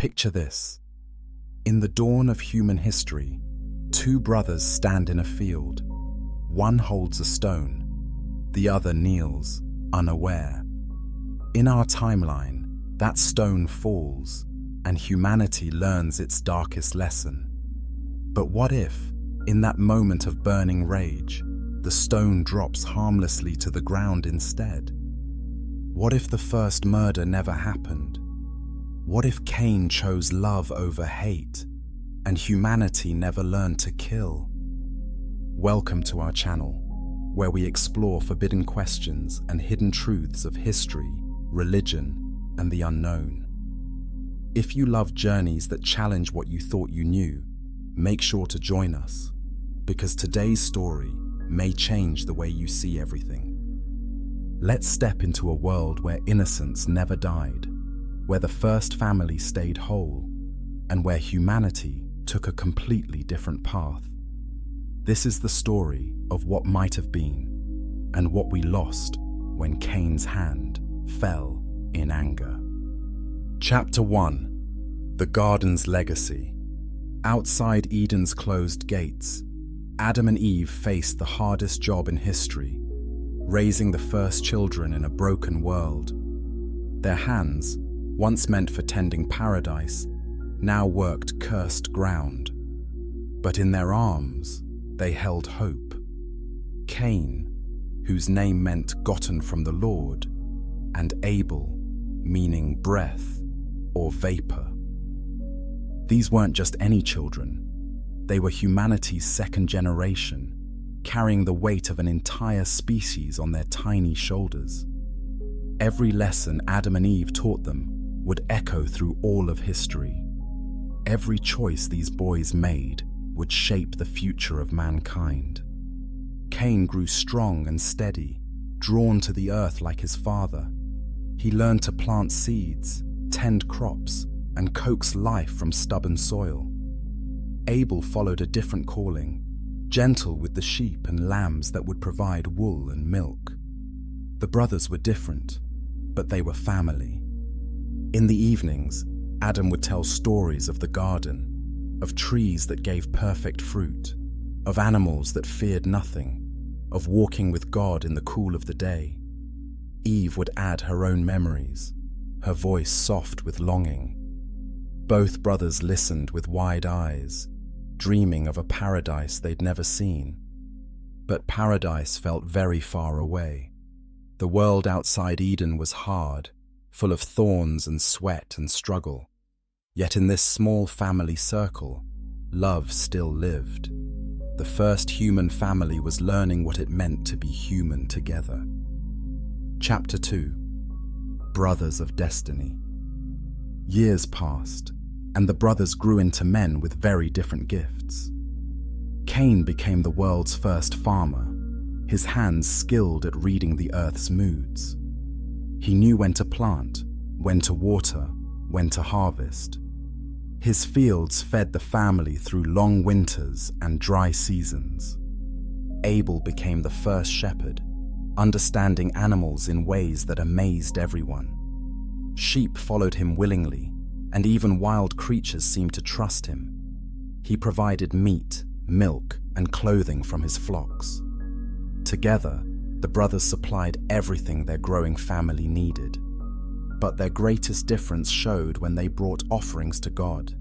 Picture this. In the dawn of human history, two brothers stand in a field. One holds a stone, the other kneels, unaware. In our timeline, that stone falls, and humanity learns its darkest lesson. But what if, in that moment of burning rage, the stone drops harmlessly to the ground instead? What if the first murder never happened? What if Cain chose love over hate, and humanity never learned to kill? Welcome to our channel, where we explore forbidden questions and hidden truths of history, religion, and the unknown. If you love journeys that challenge what you thought you knew, make sure to join us, because today's story may change the way you see everything. Let's step into a world where innocence never died, where the first family stayed whole, and where humanity took a completely different path. This is the story of what might have been, and what we lost when Cain's hand fell in anger. Chapter 1. The Garden's Legacy. Outside Eden's closed gates, Adam and Eve faced the hardest job in history, raising the first children in a broken world. Their hands, once meant for tending paradise, now worked cursed ground. But in their arms, they held hope. Cain, whose name meant gotten from the Lord, and Abel, meaning breath or vapor. These weren't just any children. They were humanity's second generation, carrying the weight of an entire species on their tiny shoulders. Every lesson Adam and Eve taught them would echo through all of history. Every choice these boys made would shape the future of mankind. Cain grew strong and steady, drawn to the earth like his father. He learned to plant seeds, tend crops, and coax life from stubborn soil. Abel followed a different calling, gentle with the sheep and lambs that would provide wool and milk. The brothers were different, but they were family. In the evenings, Adam would tell stories of the garden, of trees that gave perfect fruit, of animals that feared nothing, of walking with God in the cool of the day. Eve would add her own memories, her voice soft with longing. Both brothers listened with wide eyes, dreaming of a paradise they'd never seen. But paradise felt very far away. The world outside Eden was hard, full of thorns and sweat and struggle. Yet in this small family circle, love still lived. The first human family was learning what it meant to be human together. Chapter 2. Brothers of Destiny. Years passed, and the brothers grew into men with very different gifts. Cain became the world's first farmer, his hands skilled at reading the earth's moods. He knew when to plant, when to water, when to harvest. His fields fed the family through long winters and dry seasons. Abel became the first shepherd, understanding animals in ways that amazed everyone. Sheep followed him willingly, and even wild creatures seemed to trust him. He provided meat, milk, and clothing from his flocks. Together, the brothers supplied everything their growing family needed. But their greatest difference showed when they brought offerings to God.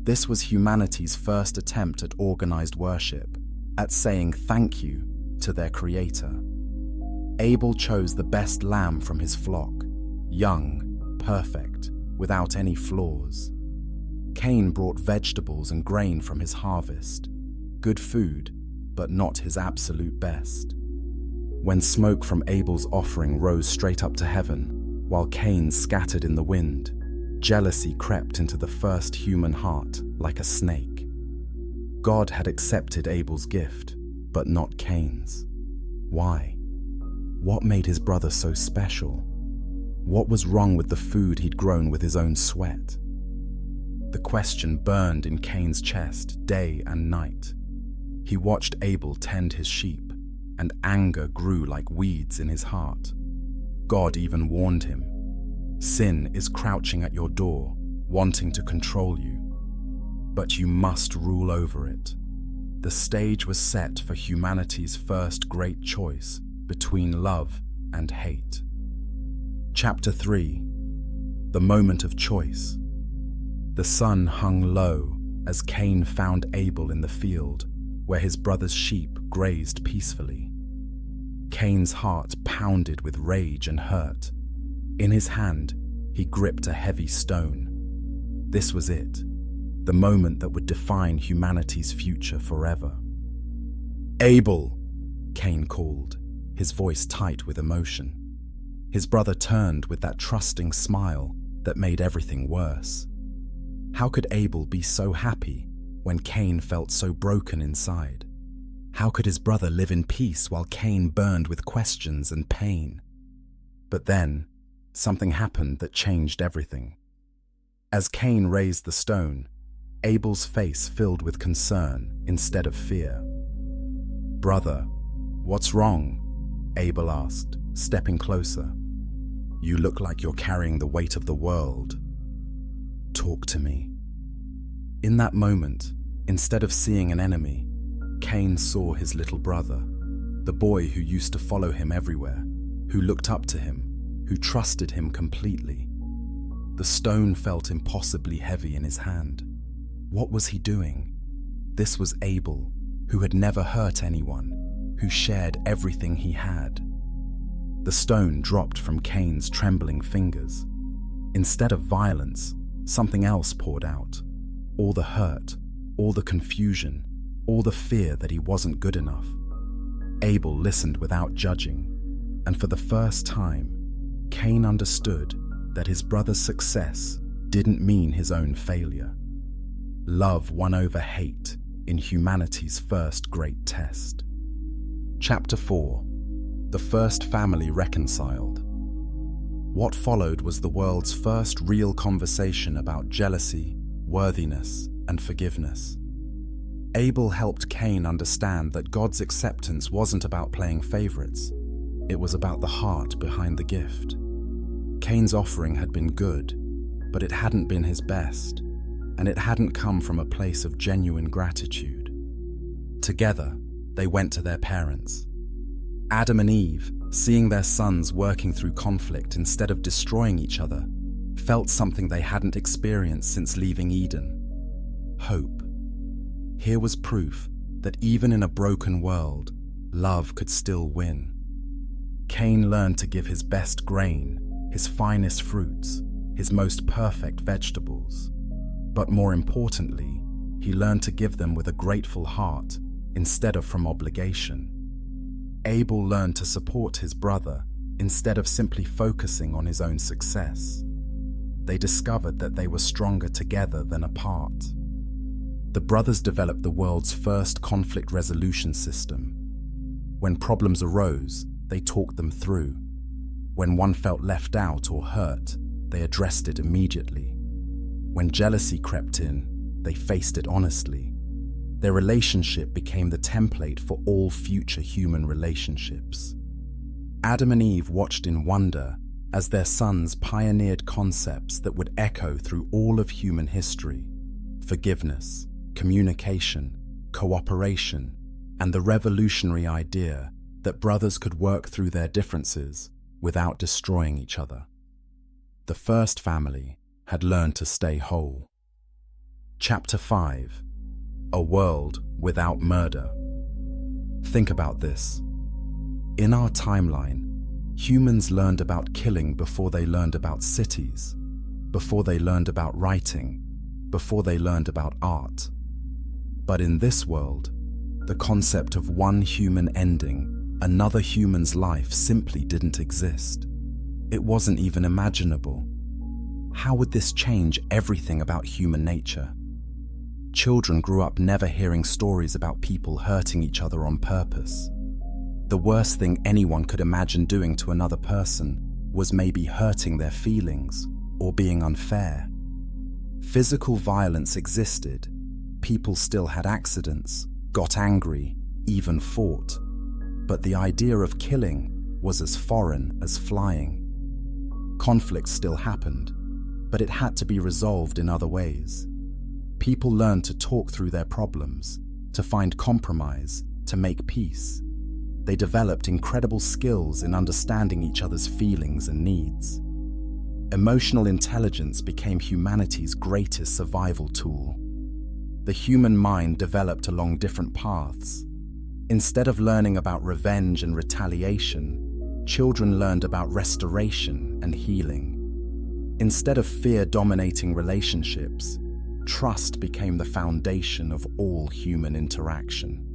This was humanity's first attempt at organized worship, at saying thank you to their Creator. Abel chose the best lamb from his flock, young, perfect, without any flaws. Cain brought vegetables and grain from his harvest, good food, but not his absolute best. When smoke from Abel's offering rose straight up to heaven, while Cain scattered in the wind, jealousy crept into the first human heart like a snake. God had accepted Abel's gift, but not Cain's. Why? What made his brother so special? What was wrong with the food he'd grown with his own sweat? The question burned in Cain's chest day and night. He watched Abel tend his sheep, and anger grew like weeds in his heart. God even warned him, "Sin is crouching at your door. wanting to control you. But you must rule over it. The stage was set for humanity's first great choice between love and hate. Chapter 3. The Moment of Choice. The sun hung low as Cain found Abel in the field where his brother's sheep grazed peacefully. Cain's heart pounded with rage and hurt. In his hand, he gripped a heavy stone. This was it, the moment that would define humanity's future forever. "Abel!" Cain called, his voice tight with emotion. His brother turned with that trusting smile that made everything worse. How could Abel be so happy when Cain felt so broken inside? How could his brother live in peace while Cain burned with questions and pain? But then, something happened that changed everything. As Cain raised the stone, Abel's face filled with concern instead of fear. "Brother, what's wrong?" Abel asked, stepping closer. "You look like you're carrying the weight of the world. Talk to me." In that moment, instead of seeing an enemy, Cain saw his little brother, the boy who used to follow him everywhere, who looked up to him, who trusted him completely. The stone felt impossibly heavy in his hand. What was he doing? This was Abel, who had never hurt anyone, who shared everything he had. The stone dropped from Cain's trembling fingers. Instead of violence, something else poured out. All the hurt, all the confusion, all the fear that he wasn't good enough. Abel listened without judging, and for the first time, Cain understood that his brother's success didn't mean his own failure. Love won over hate in humanity's first great test. Chapter 4. The First Family Reconciled. What followed was the world's first real conversation about jealousy, worthiness, and forgiveness. Abel helped Cain understand that God's acceptance wasn't about playing favorites. It was about the heart behind the gift. Cain's offering had been good, but it hadn't been his best, and it hadn't come from a place of genuine gratitude. Together, they went to their parents. Adam and Eve, seeing their sons working through conflict instead of destroying each other, felt something they hadn't experienced since leaving Eden: hope. Here was proof that even in a broken world, love could still win. Cain learned to give his best grain, his finest fruits, his most perfect vegetables. But more importantly, he learned to give them with a grateful heart instead of from obligation. Abel learned to support his brother instead of simply focusing on his own success. They discovered that they were stronger together than apart. The brothers developed the world's first conflict resolution system. When problems arose, they talked them through. When one felt left out or hurt, they addressed it immediately. When jealousy crept in, they faced it honestly. Their relationship became the template for all future human relationships. Adam and Eve watched in wonder as their sons pioneered concepts that would echo through all of human history: forgiveness, communication, cooperation, and the revolutionary idea that brothers could work through their differences without destroying each other. The first family had learned to stay whole. Chapter 5. A World Without Murder. Think about this. In our timeline, humans learned about killing before they learned about cities, before they learned about writing, before they learned about art. But in this world, the concept of one human ending another human's life simply didn't exist. It wasn't even imaginable. How would this change everything about human nature? Children grew up never hearing stories about people hurting each other on purpose. The worst thing anyone could imagine doing to another person was maybe hurting their feelings or being unfair. Physical violence existed. People still had accidents, got angry, even fought. But the idea of killing was as foreign as flying. Conflict still happened, but it had to be resolved in other ways. People learned to talk through their problems, to find compromise, to make peace. They developed incredible skills in understanding each other's feelings and needs. Emotional intelligence became humanity's greatest survival tool. The human mind developed along different paths. Instead of learning about revenge and retaliation, children learned about restoration and healing. Instead of fear dominating relationships, trust became the foundation of all human interaction.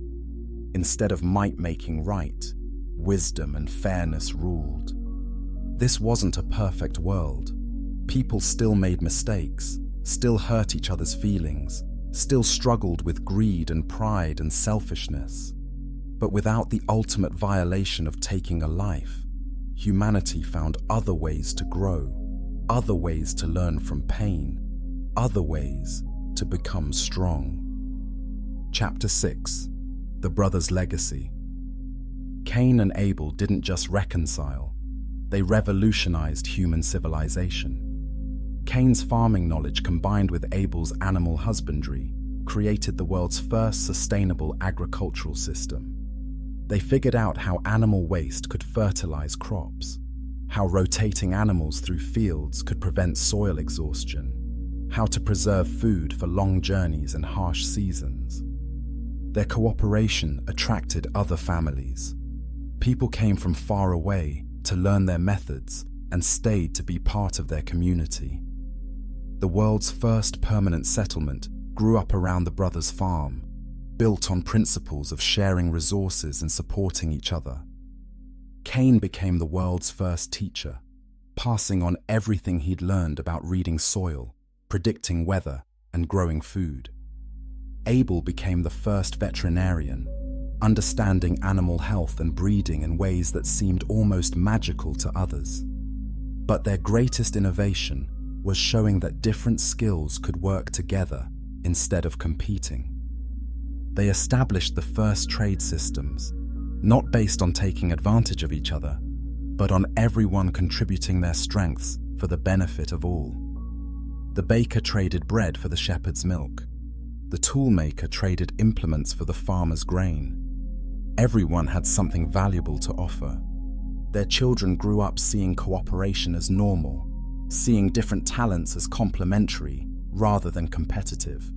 Instead of might making right, wisdom and fairness ruled. This wasn't a perfect world. People still made mistakes, still hurt each other's feelings, still struggled with greed and pride and selfishness. But without the ultimate violation of taking a life, humanity found other ways to grow, other ways to learn from pain, other ways to become strong. Chapter 6. The Brothers' Legacy. Cain and Abel didn't just reconcile, they revolutionized human civilization. Cain's farming knowledge combined with Abel's animal husbandry created the world's first sustainable agricultural system. They figured out how animal waste could fertilize crops, how rotating animals through fields could prevent soil exhaustion, how to preserve food for long journeys and harsh seasons. Their cooperation attracted other families. People came from far away to learn their methods and stayed to be part of their community. The world's first permanent settlement grew up around the brothers' farm, built on principles of sharing resources and supporting each other. Cain became the world's first teacher, passing on everything he'd learned about reading soil, predicting weather, and growing food. Abel became the first veterinarian, understanding animal health and breeding in ways that seemed almost magical to others. But their greatest innovation was showing that different skills could work together instead of competing. They established the first trade systems, not based on taking advantage of each other, but on everyone contributing their strengths for the benefit of all. The baker traded bread for the shepherd's milk. The toolmaker traded implements for the farmer's grain. Everyone had something valuable to offer. Their children grew up seeing cooperation as normal, seeing different talents as complementary rather than competitive.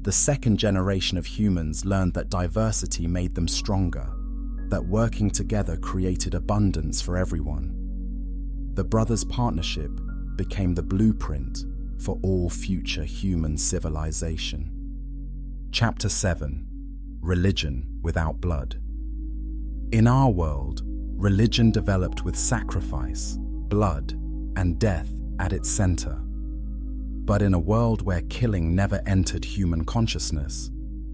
The second generation of humans learned that diversity made them stronger, that working together created abundance for everyone. The brothers' partnership became the blueprint for all future human civilization. Chapter 7. Religion without blood. In our world, religion developed with sacrifice, blood, and death at its center. But in a world where killing never entered human consciousness,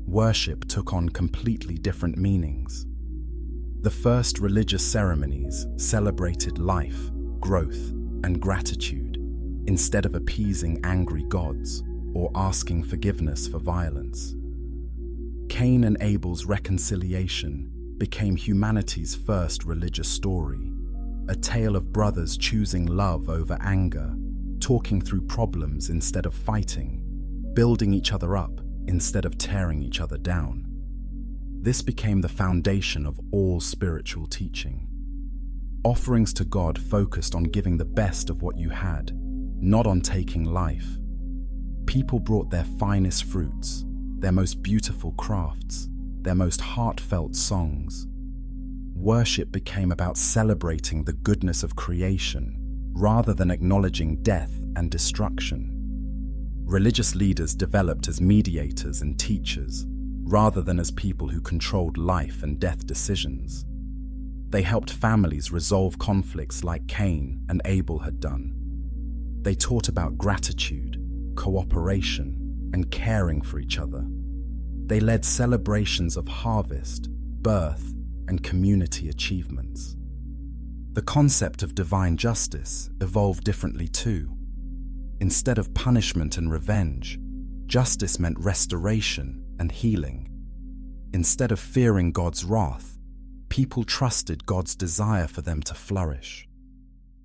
worship took on completely different meanings. The first religious ceremonies celebrated life, growth, and gratitude, instead of appeasing angry gods or asking forgiveness for violence. Cain and Abel's reconciliation became humanity's first religious story, a tale of brothers choosing love over anger, talking through problems instead of fighting, building each other up instead of tearing each other down. This became the foundation of all spiritual teaching. Offerings to God focused on giving the best of what you had, not on taking life. People brought their finest fruits, their most beautiful crafts, their most heartfelt songs. Worship became about celebrating the goodness of creation rather than acknowledging death and destruction. Religious leaders developed as mediators and teachers rather than as people who controlled life and death decisions. They helped families resolve conflicts like Cain and Abel had done. They taught about gratitude, cooperation, and caring for each other. They led celebrations of harvest, birth, and community achievements. The concept of divine justice evolved differently too. Instead of punishment and revenge, justice meant restoration and healing. Instead of fearing God's wrath, people trusted God's desire for them to flourish.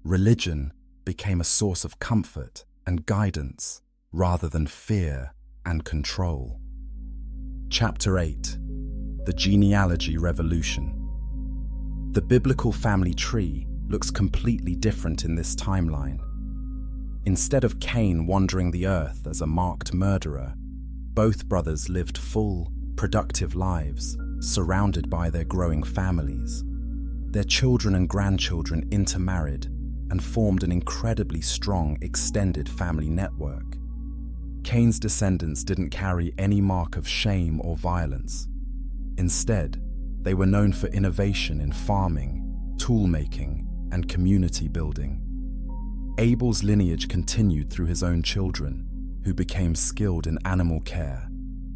Religion became a source of comfort and guidance rather than fear and control. Chapter 8: The Genealogy Revolution. The biblical family tree looks completely different in this timeline. Instead of Cain wandering the earth as a marked murderer, both brothers lived full, productive lives, surrounded by their growing families. Their children and grandchildren intermarried and formed an incredibly strong extended family network. Cain's descendants didn't carry any mark of shame or violence. Instead, they were known for innovation in farming, tool-making, and community building. Abel's lineage continued through his own children, who became skilled in animal care,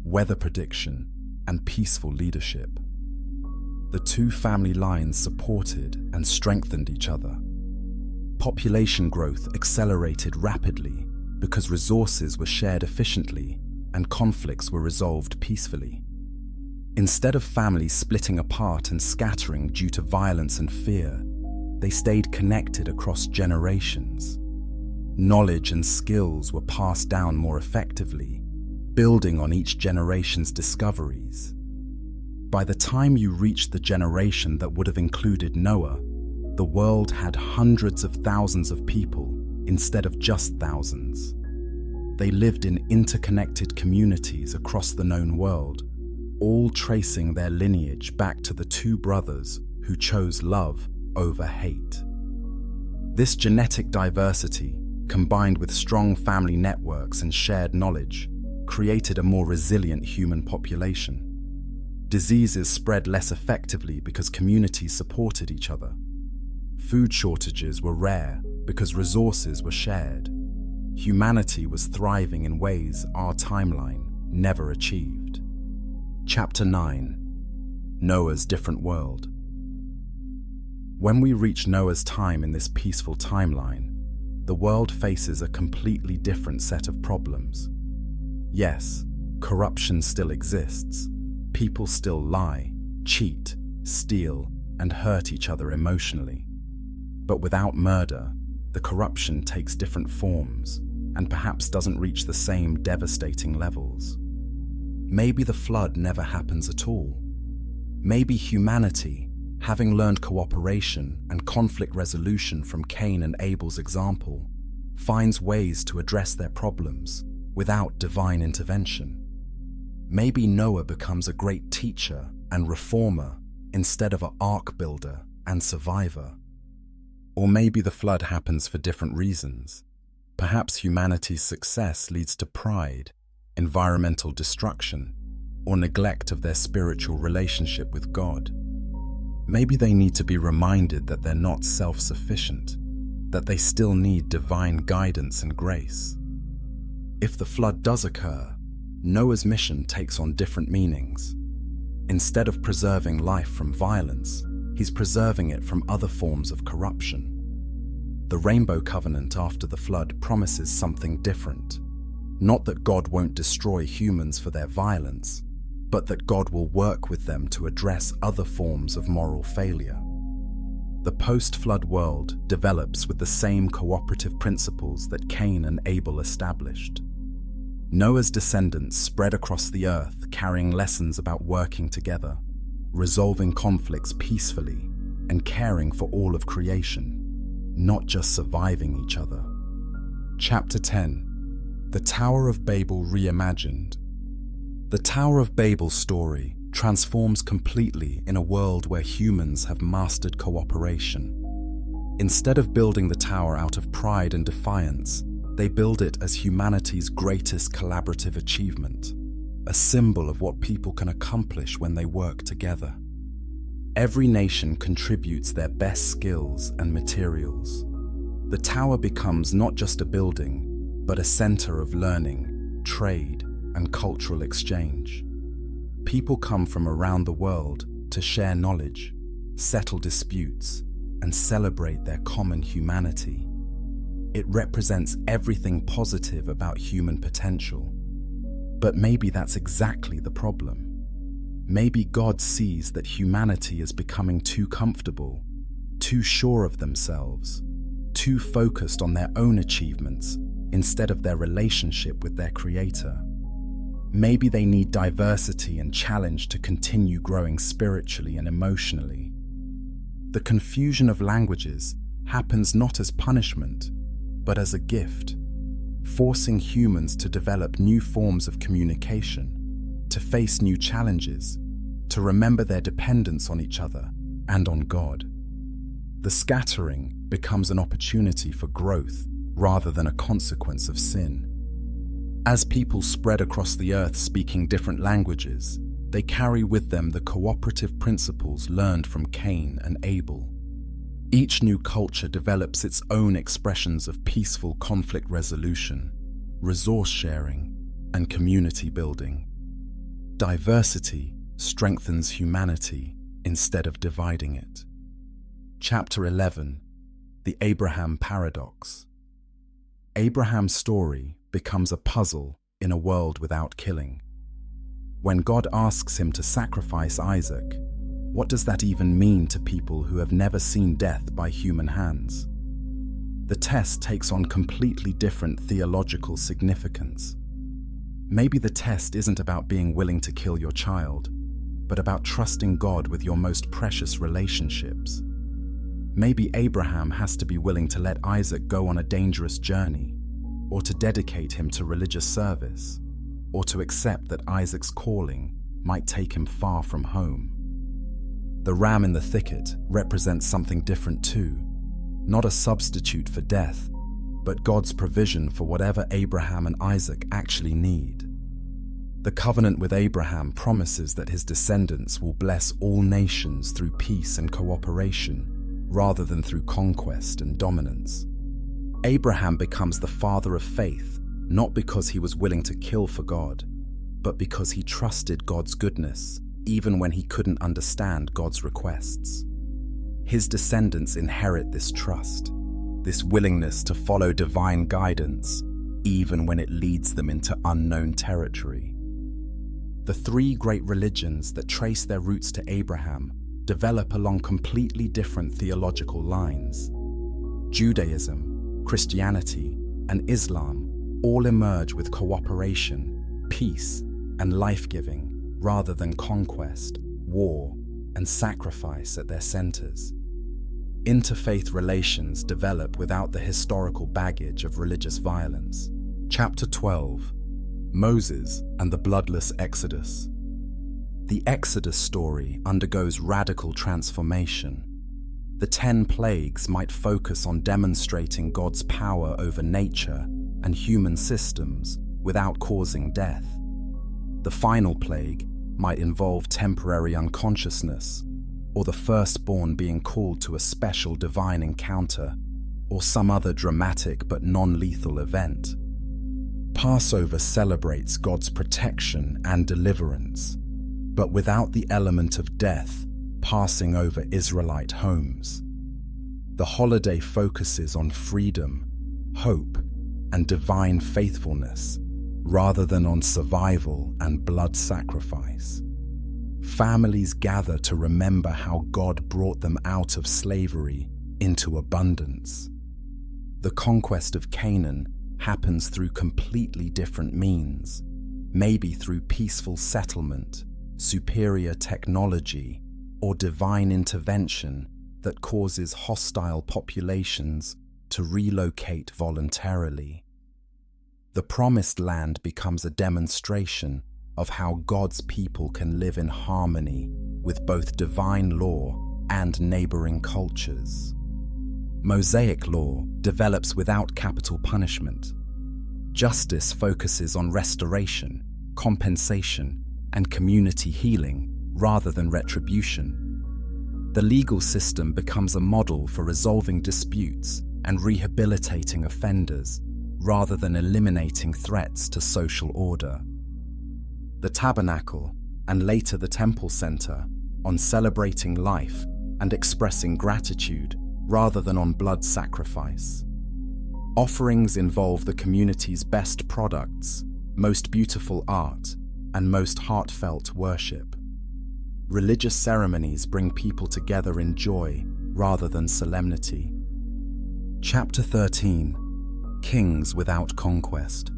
weather prediction, and peaceful leadership. The two family lines supported and strengthened each other. Population growth accelerated rapidly because resources were shared efficiently and conflicts were resolved peacefully. Instead of families splitting apart and scattering due to violence and fear, they stayed connected across generations. Knowledge and skills were passed down more effectively, building on each generation's discoveries. By the time you reached the generation that would have included Noah, the world had hundreds of thousands of people instead of just thousands. They lived in interconnected communities across the known world, all tracing their lineage back to the two brothers who chose love over hate. This genetic diversity, combined with strong family networks and shared knowledge, created a more resilient human population. Diseases spread less effectively because communities supported each other. Food shortages were rare because resources were shared. Humanity was thriving in ways our timeline never achieved. Chapter 9: Noah's Different World. When we reach Noah's time in this peaceful timeline, the world faces a completely different set of problems. Yes, corruption still exists. People still lie, cheat, steal, and hurt each other emotionally. But without murder, the corruption takes different forms and perhaps doesn't reach the same devastating levels. Maybe the flood never happens at all. Maybe humanity, having learned cooperation and conflict resolution from Cain and Abel's example, finds ways to address their problems without divine intervention. Maybe Noah becomes a great teacher and reformer instead of an ark builder and survivor. Or maybe the flood happens for different reasons. Perhaps humanity's success leads to pride, environmental destruction, or neglect of their spiritual relationship with God. Maybe they need to be reminded that they're not self-sufficient, that they still need divine guidance and grace. If the flood does occur, Noah's mission takes on different meanings. Instead of preserving life from violence, he's preserving it from other forms of corruption. The Rainbow Covenant after the flood promises something different. Not that God won't destroy humans for their violence, but that God will work with them to address other forms of moral failure. The post-flood world develops with the same cooperative principles that Cain and Abel established. Noah's descendants spread across the earth, carrying lessons about working together, resolving conflicts peacefully, and caring for all of creation, not just surviving each other. Chapter 10: The Tower of Babel Reimagined. The Tower of Babel story transforms completely in a world where humans have mastered cooperation. Instead of building the tower out of pride and defiance, they build it as humanity's greatest collaborative achievement, a symbol of what people can accomplish when they work together. Every nation contributes their best skills and materials. The tower becomes not just a building, but a center of learning, trade, and cultural exchange. People come from around the world to share knowledge, settle disputes, and celebrate their common humanity. It represents everything positive about human potential. But maybe that's exactly the problem. Maybe God sees that humanity is becoming too comfortable, too sure of themselves, too focused on their own achievements, instead of their relationship with their Creator. Maybe they need diversity and challenge to continue growing spiritually and emotionally. The confusion of languages happens not as punishment, but as a gift, forcing humans to develop new forms of communication, to face new challenges, to remember their dependence on each other and on God. The scattering becomes an opportunity for growth rather than a consequence of sin. As people spread across the earth speaking different languages, they carry with them the cooperative principles learned from Cain and Abel. Each new culture develops its own expressions of peaceful conflict resolution, resource sharing, and community building. Diversity strengthens humanity instead of dividing it. Chapter 11: The Abraham Paradox. Abraham's story becomes a puzzle in a world without killing. When God asks him to sacrifice Isaac, what does that even mean to people who have never seen death by human hands? The test takes on completely different theological significance. Maybe the test isn't about being willing to kill your child, but about trusting God with your most precious relationships. Maybe Abraham has to be willing to let Isaac go on a dangerous journey, or to dedicate him to religious service, or to accept that Isaac's calling might take him far from home. The ram in the thicket represents something different too, not a substitute for death, but God's provision for whatever Abraham and Isaac actually need. The covenant with Abraham promises that his descendants will bless all nations through peace and cooperation, rather than through conquest and dominance. Abraham becomes the father of faith, not because he was willing to kill for God, but because he trusted God's goodness, even when he couldn't understand God's requests. His descendants inherit this trust, this willingness to follow divine guidance, even when it leads them into unknown territory. The three great religions that trace their roots to Abraham develop along completely different theological lines. Judaism, Christianity, and Islam all emerge with cooperation, peace, and life-giving, rather than conquest, war, and sacrifice at their centers. Interfaith relations develop without the historical baggage of religious violence. Chapter 12: Moses and the Bloodless Exodus. The Exodus story undergoes radical transformation. The 10 plagues might focus on demonstrating God's power over nature and human systems without causing death. The final plague might involve temporary unconsciousness, or the firstborn being called to a special divine encounter, or some other dramatic but non-lethal event. Passover celebrates God's protection and deliverance, but without the element of death passing over Israelite homes. The holiday focuses on freedom, hope, and divine faithfulness, rather than on survival and blood sacrifice. Families gather to remember how God brought them out of slavery into abundance. The conquest of Canaan happens through completely different means, maybe through peaceful settlement, superior technology, or divine intervention that causes hostile populations to relocate voluntarily. The Promised Land becomes a demonstration of how God's people can live in harmony with both divine law and neighboring cultures. Mosaic law develops without capital punishment. Justice focuses on restoration, compensation, and community healing rather than retribution. The legal system becomes a model for resolving disputes and rehabilitating offenders rather than eliminating threats to social order. The tabernacle, and later the temple center, on celebrating life and expressing gratitude rather than on blood sacrifice. Offerings involve the community's best products, most beautiful art, and most heartfelt worship. Religious ceremonies bring people together in joy rather than solemnity. Chapter 13: kings without conquest.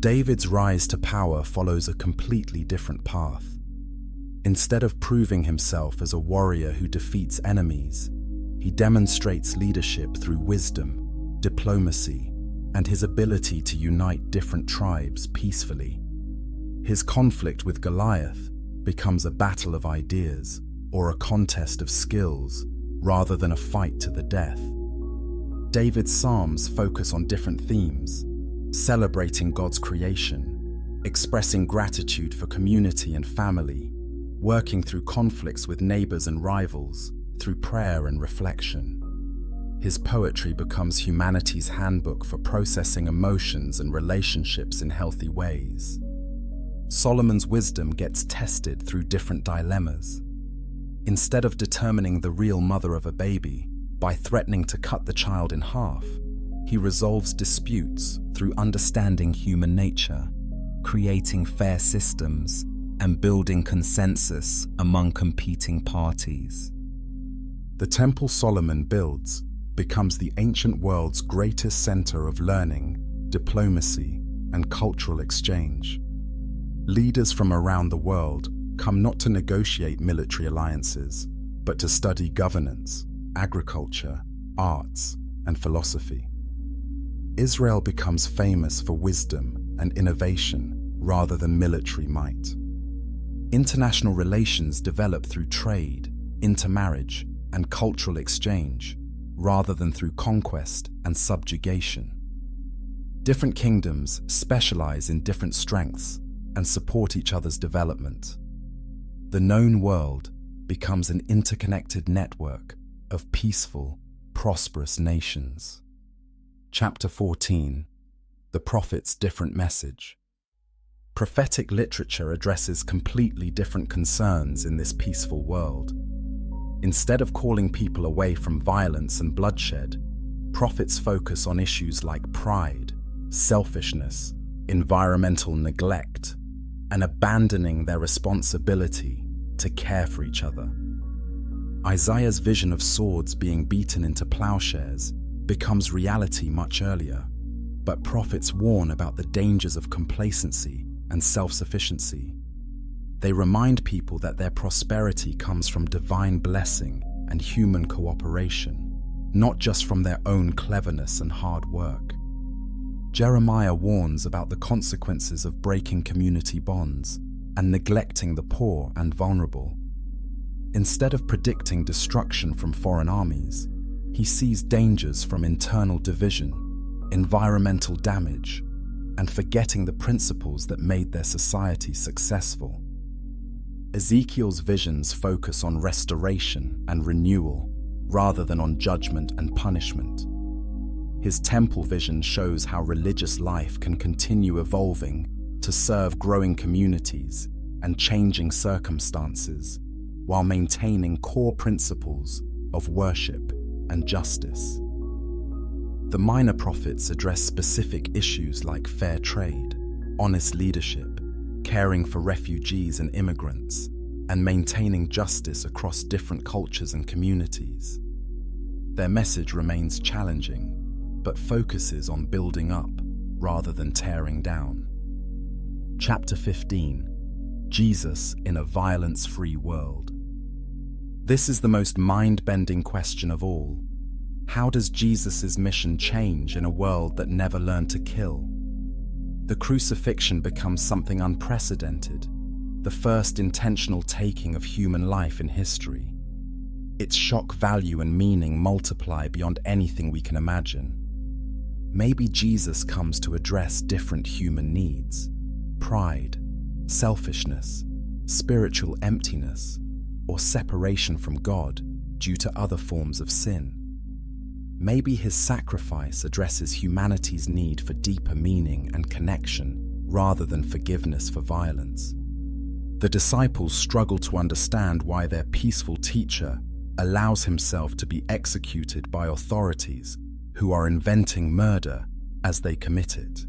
David's rise to power follows a completely different path. Instead of proving himself as a warrior who defeats enemies, he demonstrates leadership through wisdom, diplomacy, and his ability to unite different tribes peacefully. His conflict with Goliath becomes a battle of ideas or a contest of skills rather than a fight to the death. David's psalms focus on different themes, celebrating God's creation, expressing gratitude for community and family, working through conflicts with neighbors and rivals through prayer and reflection. His poetry becomes humanity's handbook for processing emotions and relationships in healthy ways. Solomon's wisdom gets tested through different dilemmas. Instead of determining the real mother of a baby by threatening to cut the child in half, he resolves disputes through understanding human nature, creating fair systems, and building consensus among competing parties. The temple Solomon builds becomes the ancient world's greatest center of learning, diplomacy, and cultural exchange. Leaders from around the world come not to negotiate military alliances, but to study governance, agriculture, arts, and philosophy. Israel becomes famous for wisdom and innovation rather than military might. International relations develop through trade, intermarriage, and cultural exchange, rather than through conquest and subjugation. Different kingdoms specialize in different strengths and support each other's development. The known world becomes an interconnected network of peaceful, prosperous nations. Chapter 14. The Prophet's Different Message. Prophetic literature addresses completely different concerns in this peaceful world. Instead of calling people away from violence and bloodshed, prophets focus on issues like pride, selfishness, environmental neglect, and abandoning their responsibility to care for each other. Isaiah's vision of swords being beaten into plowshares becomes reality much earlier, but prophets warn about the dangers of complacency and self-sufficiency. They remind people that their prosperity comes from divine blessing and human cooperation, not just from their own cleverness and hard work. Jeremiah warns about the consequences of breaking community bonds and neglecting the poor and vulnerable. Instead of predicting destruction from foreign armies, he sees dangers from internal division, environmental damage, and forgetting the principles that made their society successful. Ezekiel's visions focus on restoration and renewal rather than on judgment and punishment. His temple vision shows how religious life can continue evolving to serve growing communities and changing circumstances while maintaining core principles of worship and justice. The minor prophets address specific issues like fair trade, honest leadership, caring for refugees and immigrants, and maintaining justice across different cultures and communities. Their message remains challenging, but focuses on building up rather than tearing down. Chapter 15. Jesus in a violence-free world. This is the most mind-bending question of all. How does Jesus' mission change in a world that never learned to kill? The crucifixion becomes something unprecedented, the first intentional taking of human life in history. Its shock value and meaning multiply beyond anything we can imagine. Maybe Jesus comes to address different human needs: pride, selfishness, spiritual emptiness, or separation from God due to other forms of sin. Maybe his sacrifice addresses humanity's need for deeper meaning and connection rather than forgiveness for violence. The disciples struggle to understand why their peaceful teacher allows himself to be executed by authorities who are inventing murder as they commit it.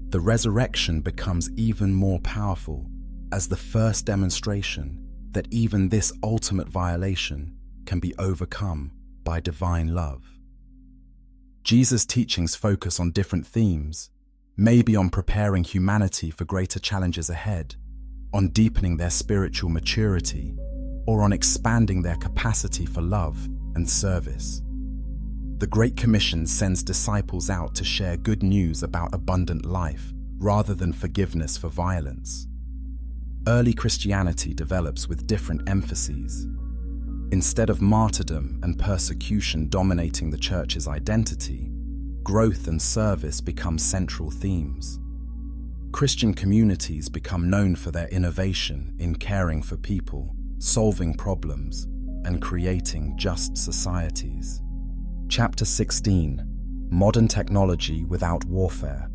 The resurrection becomes even more powerful as the first demonstration that even this ultimate violation can be overcome by divine love. Jesus' teachings focus on different themes, maybe on preparing humanity for greater challenges ahead, on deepening their spiritual maturity, or on expanding their capacity for love and service. The Great Commission sends disciples out to share good news about abundant life rather than forgiveness for violence. Early Christianity develops with different emphases. Instead of martyrdom and persecution dominating the church's identity, growth and service become central themes. Christian communities become known for their innovation in caring for people, solving problems, and creating just societies. Chapter 16: Modern Technology Without Warfare.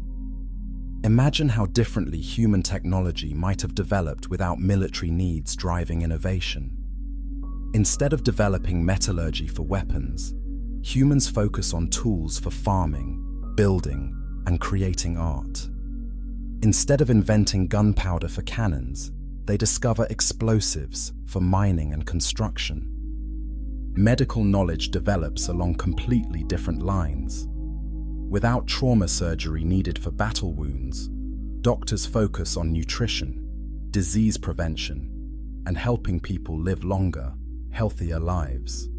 Imagine how differently human technology might have developed without military needs driving innovation. Instead of developing metallurgy for weapons, humans focus on tools for farming, building, and creating art. Instead of inventing gunpowder for cannons, they discover explosives for mining and construction. Medical knowledge develops along completely different lines. Without trauma surgery needed for battle wounds, doctors focus on nutrition, disease prevention, and helping people live longer, healthier lives.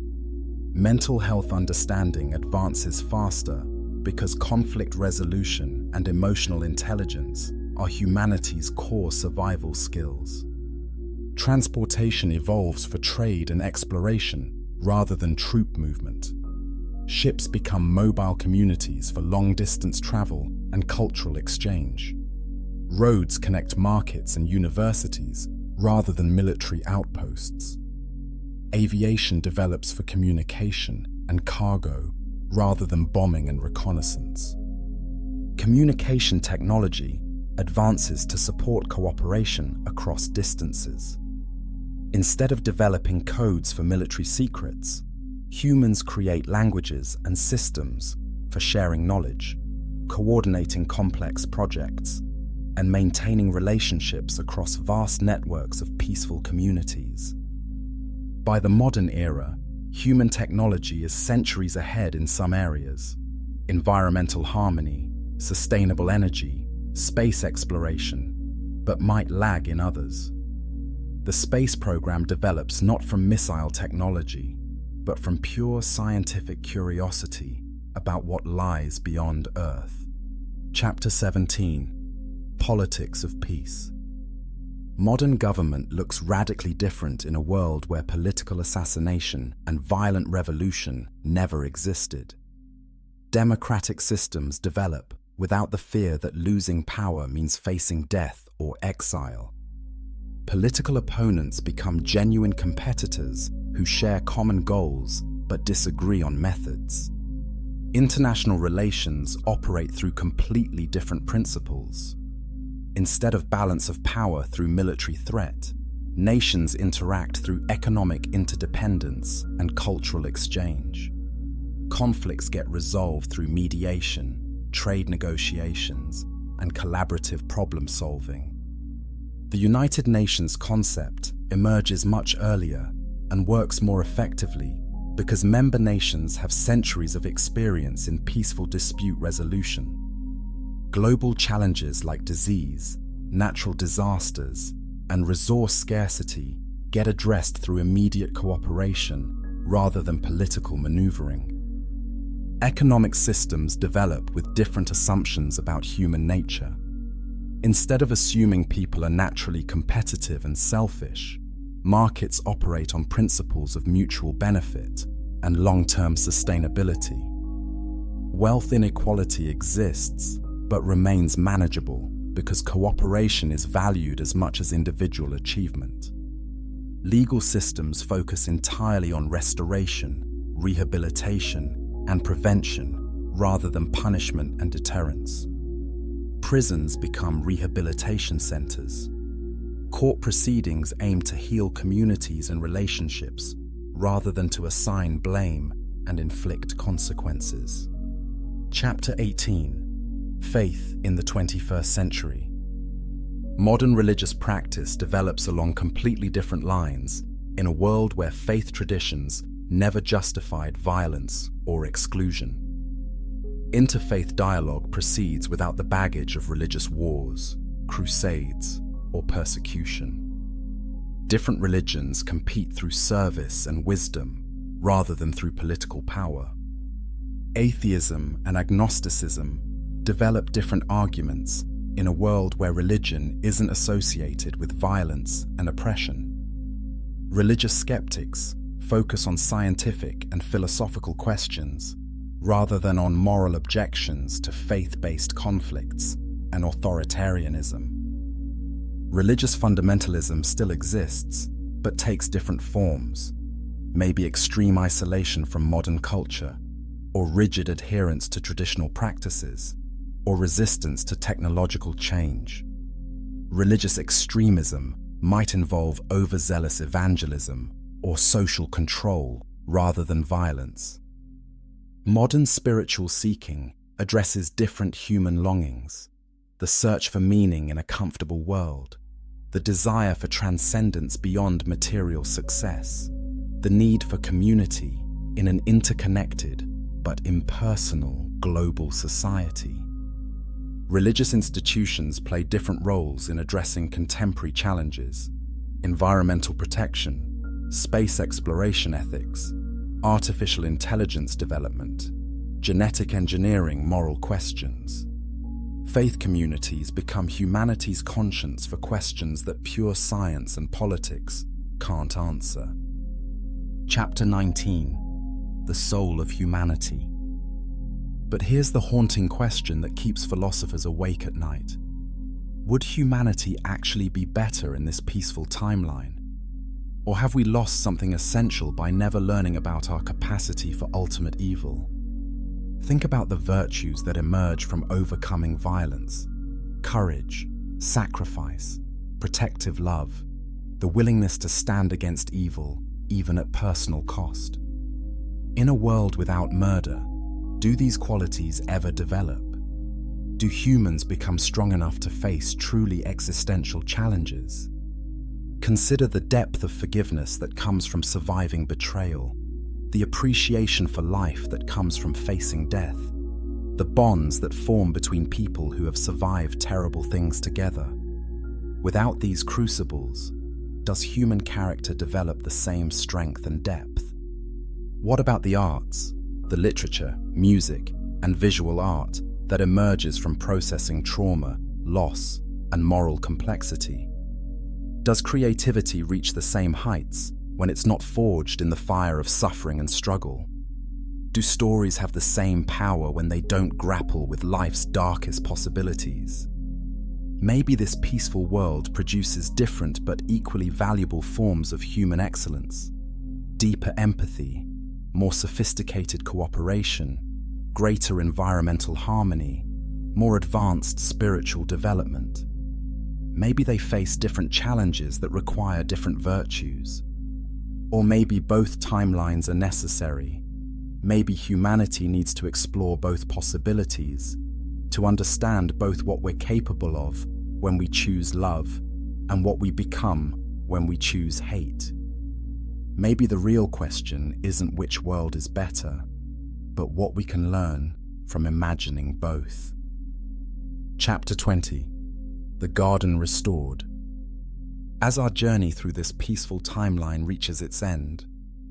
Mental health understanding advances faster because conflict resolution and emotional intelligence are humanity's core survival skills. Transportation evolves for trade and exploration rather than troop movement. Ships become mobile communities for long-distance travel and cultural exchange. Roads connect markets and universities rather than military outposts. Aviation develops for communication and cargo rather than bombing and reconnaissance. Communication technology advances to support cooperation across distances. Instead of developing codes for military secrets, humans create languages and systems for sharing knowledge, coordinating complex projects, and maintaining relationships across vast networks of peaceful communities. By the modern era, human technology is centuries ahead in some areas: environmental harmony, sustainable energy, space exploration, but might lag in others. The space program develops not from missile technology, but from pure scientific curiosity about what lies beyond Earth. Chapter 17: Politics of Peace. Modern government looks radically different in a world where political assassination and violent revolution never existed. Democratic systems develop without the fear that losing power means facing death or exile. Political opponents become genuine competitors who share common goals but disagree on methods. International relations operate through completely different principles. Instead of balance of power through military threat, nations interact through economic interdependence and cultural exchange. Conflicts get resolved through mediation, trade negotiations, and collaborative problem solving. The United Nations concept emerges much earlier and works more effectively because member nations have centuries of experience in peaceful dispute resolution. Global challenges like disease, natural disasters, and resource scarcity get addressed through immediate cooperation rather than political maneuvering. Economic systems develop with different assumptions about human nature. Instead of assuming people are naturally competitive and selfish, markets operate on principles of mutual benefit and long-term sustainability. Wealth inequality exists, but remains manageable because cooperation is valued as much as individual achievement. Legal systems focus entirely on restoration, rehabilitation, and prevention rather than punishment and deterrence. Prisons become rehabilitation centers. Court proceedings aim to heal communities and relationships rather than to assign blame and inflict consequences. Chapter 18: Faith in the 21st Century. Modern religious practice develops along completely different lines in a world where faith traditions never justified violence or exclusion. Interfaith dialogue proceeds without the baggage of religious wars, crusades, or persecution. Different religions compete through service and wisdom rather than through political power. Atheism and agnosticism develop different arguments in a world where religion isn't associated with violence and oppression. Religious skeptics focus on scientific and philosophical questions rather than on moral objections to faith-based conflicts and authoritarianism. Religious fundamentalism still exists, but takes different forms, maybe extreme isolation from modern culture, or rigid adherence to traditional practices, or resistance to technological change. Religious extremism might involve overzealous evangelism or social control rather than violence. Modern spiritual seeking addresses different human longings: the search for meaning in a comfortable world, the desire for transcendence beyond material success, the need for community in an interconnected but impersonal global society. Religious institutions play different roles in addressing contemporary challenges: environmental protection, space exploration ethics, artificial intelligence development, genetic engineering moral questions. Faith communities become humanity's conscience for questions that pure science and politics can't answer. Chapter 19: The Soul of Humanity. But here's the haunting question that keeps philosophers awake at night. Would humanity actually be better in this peaceful timeline? Or have we lost something essential by never learning about our capacity for ultimate evil? Think about the virtues that emerge from overcoming violence: courage, sacrifice, protective love, the willingness to stand against evil, even at personal cost. In a world without murder, do these qualities ever develop? Do humans become strong enough to face truly existential challenges? Consider the depth of forgiveness that comes from surviving betrayal, the appreciation for life that comes from facing death, the bonds that form between people who have survived terrible things together. Without these crucibles, does human character develop the same strength and depth? What about the arts, the literature, music, and visual art that emerges from processing trauma, loss, and moral complexity? Does creativity reach the same heights when it's not forged in the fire of suffering and struggle? Do stories have the same power when they don't grapple with life's darkest possibilities? Maybe this peaceful world produces different but equally valuable forms of human excellence: deeper empathy, more sophisticated cooperation, greater environmental harmony, more advanced spiritual development. Maybe they face different challenges that require different virtues. Or maybe both timelines are necessary. Maybe humanity needs to explore both possibilities, to understand both what we're capable of when we choose love and what we become when we choose hate. Maybe the real question isn't which world is better, but what we can learn from imagining both. Chapter 20: The Garden Restored. As our journey through this peaceful timeline reaches its end,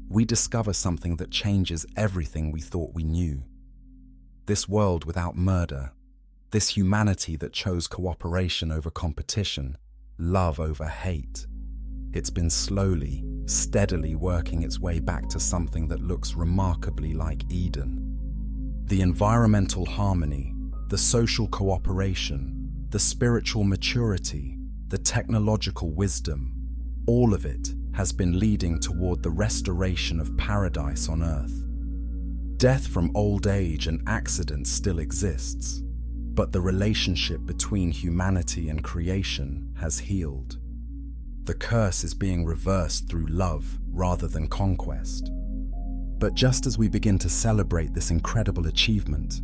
we discover something that changes everything we thought we knew. This world without murder, this humanity that chose cooperation over competition, love over hate, it's been slowly, steadily working its way back to something that looks remarkably like Eden. The environmental harmony, the social cooperation, the spiritual maturity, the technological wisdom, all of it has been leading toward the restoration of paradise on Earth. Death from old age and accidents still exists, but the relationship between humanity and creation has healed. The curse is being reversed through love rather than conquest. But just as we begin to celebrate this incredible achievement,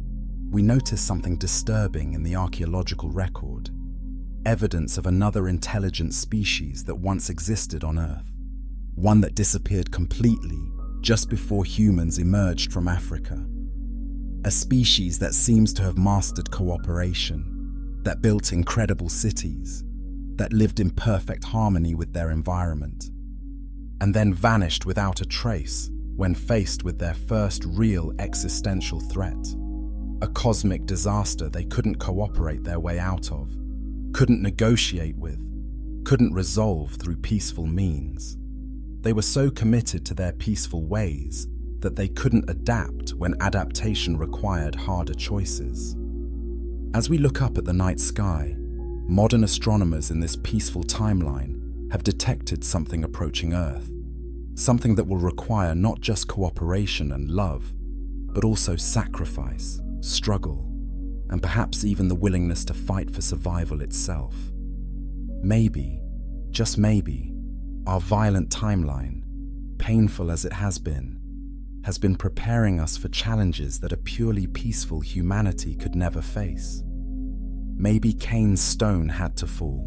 we notice something disturbing in the archaeological record: evidence of another intelligent species that once existed on Earth, one that disappeared completely just before humans emerged from Africa. A species that seems to have mastered cooperation, that built incredible cities, that lived in perfect harmony with their environment, and then vanished without a trace when faced with their first real existential threat. A cosmic disaster they couldn't cooperate their way out of, couldn't negotiate with, couldn't resolve through peaceful means. They were so committed to their peaceful ways that they couldn't adapt when adaptation required harder choices. As we look up at the night sky, modern astronomers in this peaceful timeline have detected something approaching Earth, something that will require not just cooperation and love, but also sacrifice, struggle, and perhaps even the willingness to fight for survival itself. Maybe, just maybe, our violent timeline, painful as it has been preparing us for challenges that a purely peaceful humanity could never face. Maybe Cain's stone had to fall.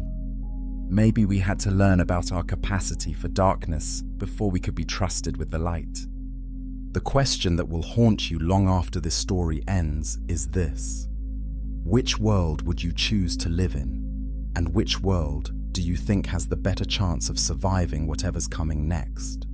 Maybe we had to learn about our capacity for darkness before we could be trusted with the light. The question that will haunt you long after this story ends is this: which world would you choose to live in? And which world do you think has the better chance of surviving whatever's coming next?